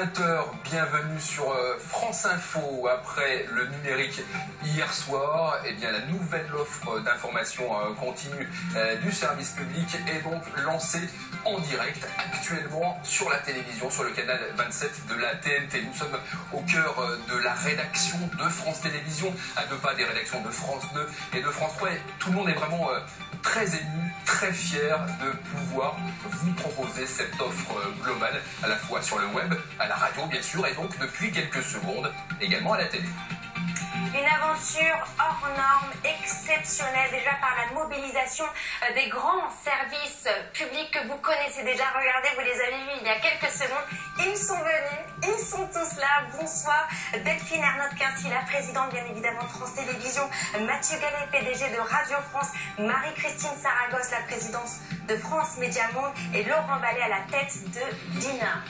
20h, bienvenue sur France Info. Après le numérique hier soir, eh bien, la nouvelle offre d'information continue du service public est donc lancée en direct actuellement sur la télévision, sur le canal 27 de la TNT. Nous sommes au cœur de la rédaction de France Télévisions, à 2 pas des rédactions de France 2 et de France 3. Et tout le monde est vraiment très ému, très fier de pouvoir vous proposer cette offre globale, à la fois sur le web, à la radio bien sûr, et donc depuis quelques secondes également à la télé. Une aventure hors norme, exceptionnelle, déjà par la mobilisation des grands services publics que vous connaissez déjà. Regardez, vous les avez vus il y a quelques secondes. Ils sont venus, ils sont tous là. Bonsoir, Delphine Ernotte-Quincy, la présidente bien évidemment de France Télévisions, Mathieu Gallet, PDG de Radio France, Marie-Christine Saragosse, la présidente de France Média Monde, et Laurent Ballet à la tête de Dina.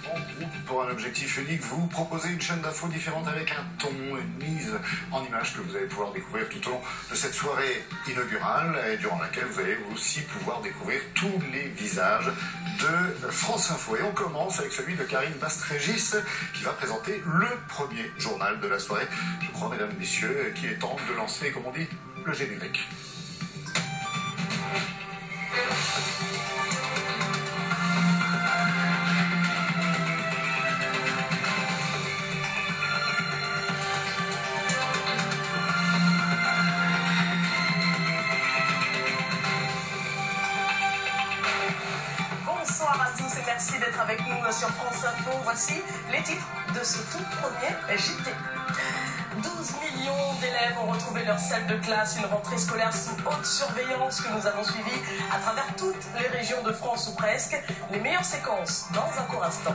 En groupe pour un objectif unique, vous proposez une chaîne d'infos différente avec un ton, une mise en image que vous allez pouvoir découvrir tout au long de cette soirée inaugurale et durant laquelle vous allez aussi pouvoir découvrir tous les visages de France Info. Et on commence avec celui de Karine Bastrégis qui va présenter le premier journal de la soirée. Je crois, mesdames et messieurs, qu'il est temps de lancer, comme on dit, le générique. Bonsoir à tous et merci d'être avec nous sur France Info. Voici les titres de ce tout premier JT. 12 millions d'élèves ont retrouvé leur salle de classe, une rentrée scolaire sous haute surveillance que nous avons suivie à travers toutes les régions de France ou presque. Les meilleures séquences dans un court instant.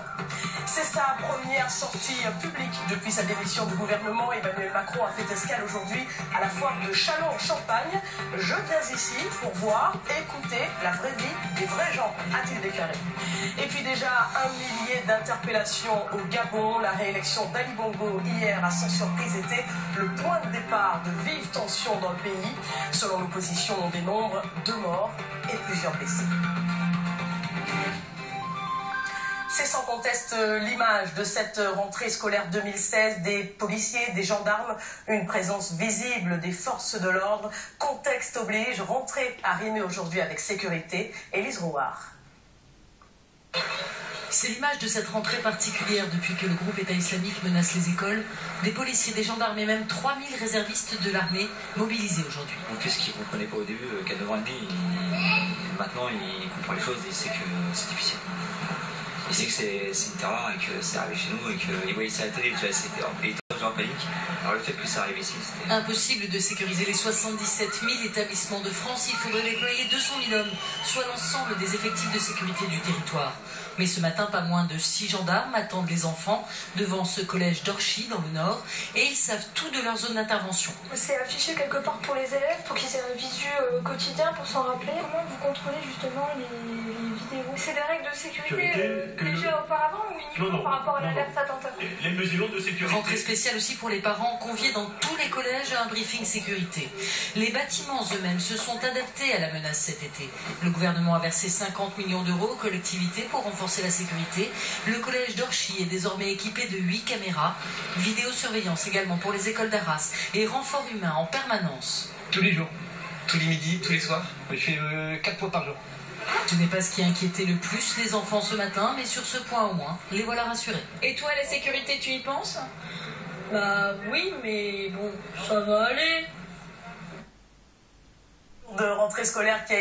C'est sa première sortie publique depuis sa démission du gouvernement. Emmanuel Macron a fait escale aujourd'hui à la foire de Châlons-en-Champagne. Je viens ici pour voir, écouter la vraie vie des vrais gens, a-t-il déclaré. Et puis déjà 1 millier d'interpellations au Gabon. La réélection d'Ali Bongo hier a sans surprise été le point de départ de vives tensions dans le pays. Selon l'opposition, on dénombre 2 morts et plusieurs blessés. C'est sans conteste l'image de cette rentrée scolaire 2016, des policiers, des gendarmes, une présence visible des forces de l'ordre. Contexte oblige, rentrée arrimée aujourd'hui avec sécurité. Élise Rouard. C'est l'image de cette rentrée particulière depuis que le groupe État islamique menace les écoles. Des policiers, des gendarmes et même 3000 réservistes de l'armée mobilisés aujourd'hui. On fait ce qu'il ne comprenait pas au début, qu'à 9 ans et demi, maintenant il comprend les choses et il sait que c'est difficile. Il sait que c'est une terreur et que c'est arrivé chez nous et qu'il voyait ça à la télé, déjà c'était en panique. Alors le fait que ça arrive ici, c'était... Impossible de sécuriser les 77 000 établissements de France. Il faudrait déployer 200 000 hommes, soit l'ensemble des effectifs de sécurité du territoire. Mais ce matin, pas moins de 6 gendarmes attendent les enfants devant ce collège d'Orchy dans le Nord et ils savent tout de leur zone d'intervention. C'est affiché quelque part pour les élèves, pour qu'ils aient un visu quotidien pour s'en rappeler. Comment vous contrôlez justement les vidéos? C'est des règles de sécurité déjà auparavant ou uniquement par rapport à l'alerte attentat? Les mesures de sécurité. Rentrée spéciale aussi pour les parents conviés dans tous les collèges à un briefing sécurité. Les bâtiments eux-mêmes se sont adaptés à la menace cet été. Le gouvernement a versé 50 millions d'euros aux collectivités pour renforcer la sécurité. Le collège d'Orchy est désormais équipé de 8 caméras. Vidéosurveillance également pour les écoles d'Arras et renfort humain en permanence. Tous les jours, tous les midis, tous les soirs. Je fais 4 fois par jour. Ce n'est pas ce qui inquiétait le plus les enfants ce matin, mais sur ce point au moins, les voilà rassurés. Et toi, la sécurité, tu y penses? Bah oui, mais bon, ça va aller. De rentrée scolaire qui a